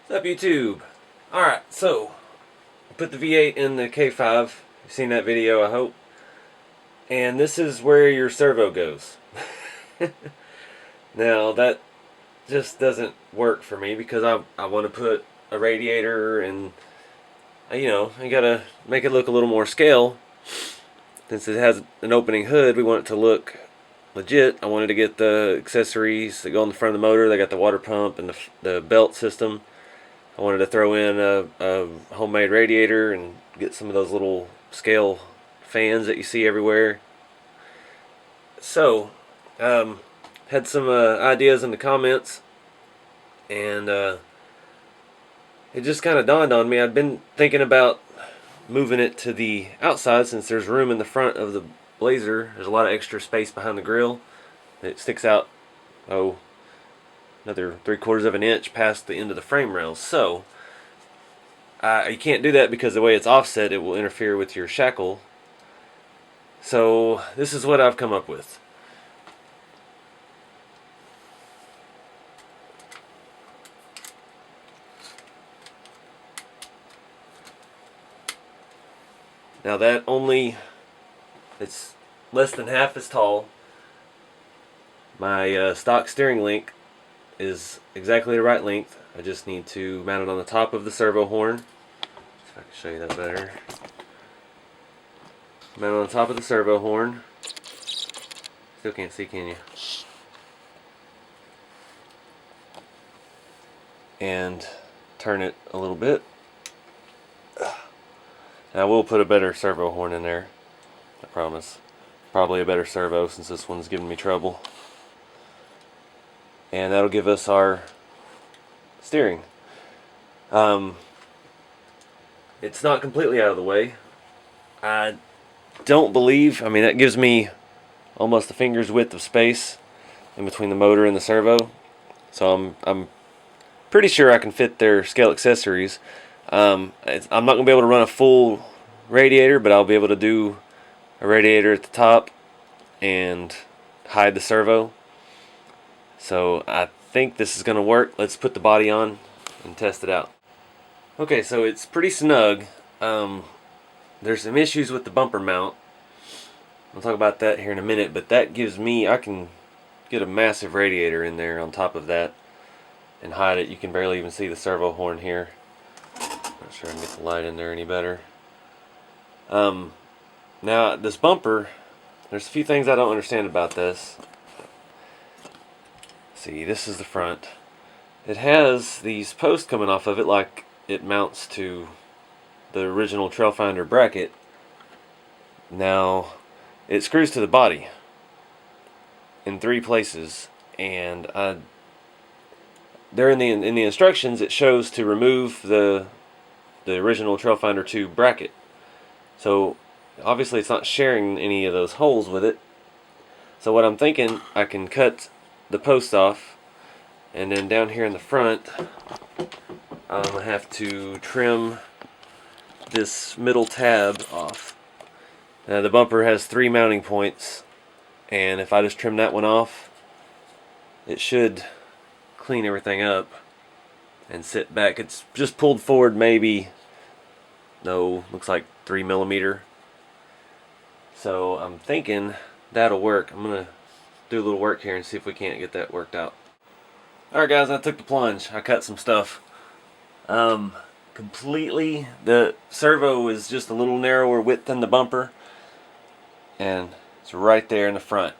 What's up, YouTube? Alright, so I put the V8 in the K5. You've seen that video, I hope. And this is where your servo goes. Now, that just doesn't work for me because I want to put a radiator and, you know, I gotta make it look a little more scale. Since it has an opening hood, we want it to look legit. I wanted to get the accessories that go on the front of the motor. They got the water pump and the belt system. I wanted to throw in a homemade radiator and get some of those little scale fans that you see everywhere. So, had some ideas in the comments, and it just kind of dawned on me. I'd been thinking about moving it to the outside since there's room in the front of the Blazer. There's a lot of extra space behind the grill. It sticks out, another 3/4 of an inch past the end of the frame rails. So you can't do that because the way it's offset, it will interfere with your shackle. So this is what I've come up with. Now it's less than half as tall. My stock steering link is exactly the right length. I just need to mount it on the top of the servo horn. See if I can show you that better. Mount it on top of the servo horn. Still can't see, can you? And turn it a little bit. Now I will put a better servo horn in there, I promise. Probably a better servo since this one's giving me trouble. And that'll give us our steering. It's not completely out of the way. I don't believe, that gives me almost a finger's width of space in between the motor and the servo. So I'm pretty sure I can fit their scale accessories. I'm not going to be able to run a full radiator, but I'll be able to do a radiator at the top and hide the servo. So I think this is going to work. Let's put the body on and test it out. Okay, so it's pretty snug. There's some issues with the bumper mount. I'll talk about that here in a minute, but that gives me, I can get a massive radiator in there on top of that and hide it. You can barely even see the servo horn here. Not sure I can get the light in there any better. Now this bumper, there's a few things I don't understand about this. See, this is the front. It has these posts coming off of it like it mounts to the original trail finder bracket. Now it screws to the body in 3 places, and there in the instructions it shows to remove the original trail finder 2 bracket. So obviously it's not sharing any of those holes with it. So what I'm thinking, I can cut the post off, and then down here in the front I'm going to have to trim this middle tab off. Now the bumper has 3 mounting points, and if I just trim that one off, it should clean everything up and sit back. It's just pulled forward maybe, no, looks like 3 millimeter. So I'm thinking that'll work. I'm going to do a little work here and see if we can't get that worked out. Alright guys, I took the plunge. I cut some stuff. Completely, the servo is just a little narrower width than the bumper, and it's right there in the front.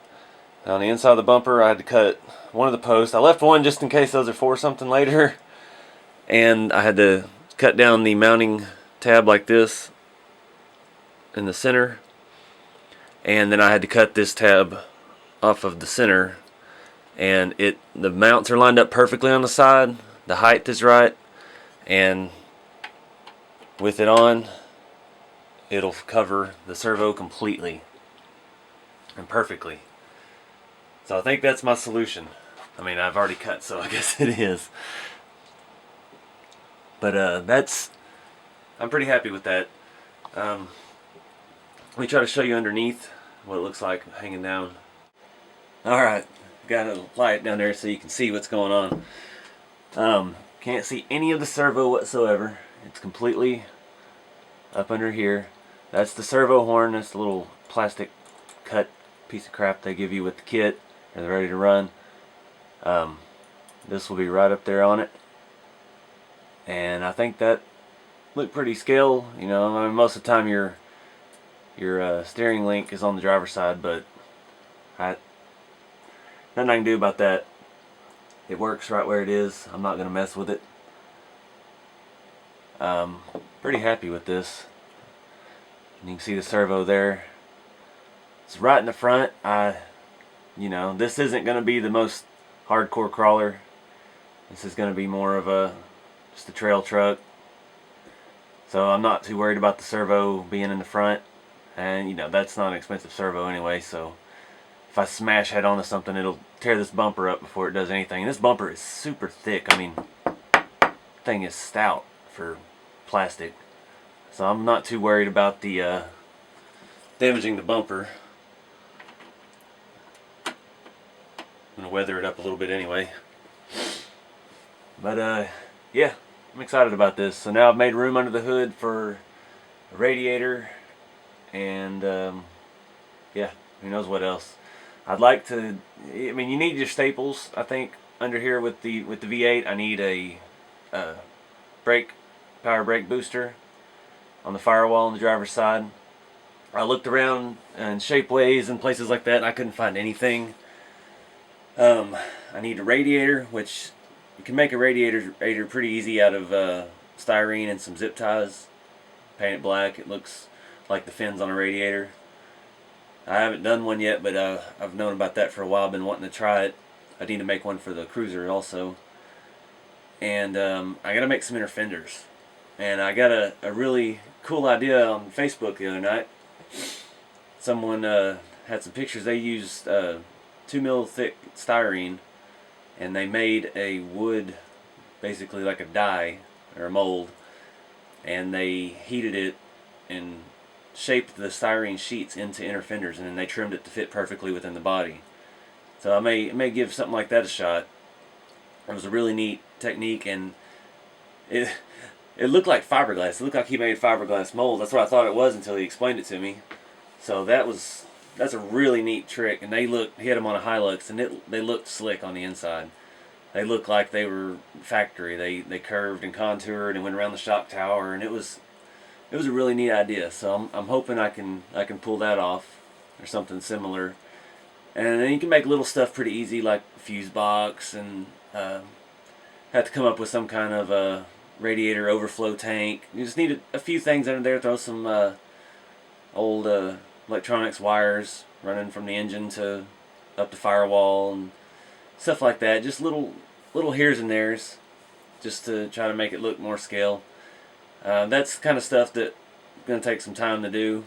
Now on the inside of the bumper I had to cut one of the posts. I left one just in case those are for something later, and I had to cut down the mounting tab like this in the center, and then I had to cut this tab off of the center, and the mounts are lined up perfectly on the side, the height is right, and with it on, it'll cover the servo completely and perfectly. So I think that's my solution. I've already cut, so I guess it is. But I'm pretty happy with that. Let me try to show you underneath what it looks like hanging down. Alright, got a light down there so you can see what's going on. Can't Can't see any of the servo whatsoever. It's completely up under here. That's the servo horn. That's the little plastic cut piece of crap they give you with the kit, and they're ready to run. This will be right up there on it, and I think that looked pretty scale. You know, I mean, most of the time your steering link is on the driver's side, but nothing I can do about that. It works right where it is. I'm not gonna mess with it. Pretty happy with this. And you can see the servo there. It's right in the front. You know, this isn't gonna be the most hardcore crawler. This is gonna be more of just a trail truck. So I'm not too worried about the servo being in the front. And you know, that's not an expensive servo anyway, so if I smash head onto something, it'll tear this bumper up before it does anything. And this bumper is super thick. I mean, thing is stout for plastic. So I'm not too worried about the damaging the bumper. I'm gonna weather it up a little bit anyway. But yeah, I'm excited about this. So now I've made room under the hood for a radiator, and yeah, who knows what else. I'd like to. I mean, you need your staples. I think under here with the V8, I need a power brake booster on the firewall on the driver's side. I looked around in Shapeways and places like that, and I couldn't find anything. I need a radiator, which you can make a radiator pretty easy out of styrene and some zip ties. Paint it black. It looks like the fins on a radiator. I haven't done one yet, but I've known about that for a while. I've been wanting to try it. I need to make one for the cruiser also. And I got to make some inner fenders. And I got a really cool idea on Facebook the other night. Someone had some pictures. They used 2 mil thick styrene, and they made a wood, basically like a die or a mold, and they heated it and shaped the styrene sheets into inner fenders, and then they trimmed it to fit perfectly within the body. So I may give something like that a shot. It was a really neat technique, and it looked like fiberglass. It looked like he made fiberglass mold. That's what I thought it was until he explained it to me. So that's a really neat trick, and he had them on a Hilux, and they looked slick on the inside. They looked like they were factory. They curved and contoured and went around the shock tower, and it was a really neat idea. So I'm hoping I can pull that off or something similar. And then you can make little stuff pretty easy, like a fuse box, and have to come up with some kind of a radiator overflow tank. You just need a few things under there. Throw some old electronics wires running from the engine to up the firewall and stuff like that. Just little here's and there's, just to try to make it look more scale. That's the kind of stuff that's going to take some time to do.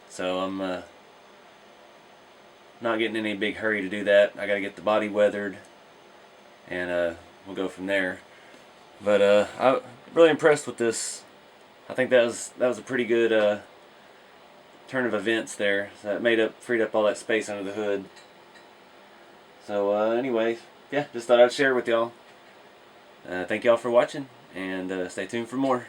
So I'm not getting in any big hurry to do that. I got to get the body weathered, and we'll go from there. But I'm really impressed with this. I think that was a pretty good turn of events there. So that freed up all that space under the hood. So anyway, yeah, just thought I'd share it with y'all. Thank y'all for watching, and stay tuned for more.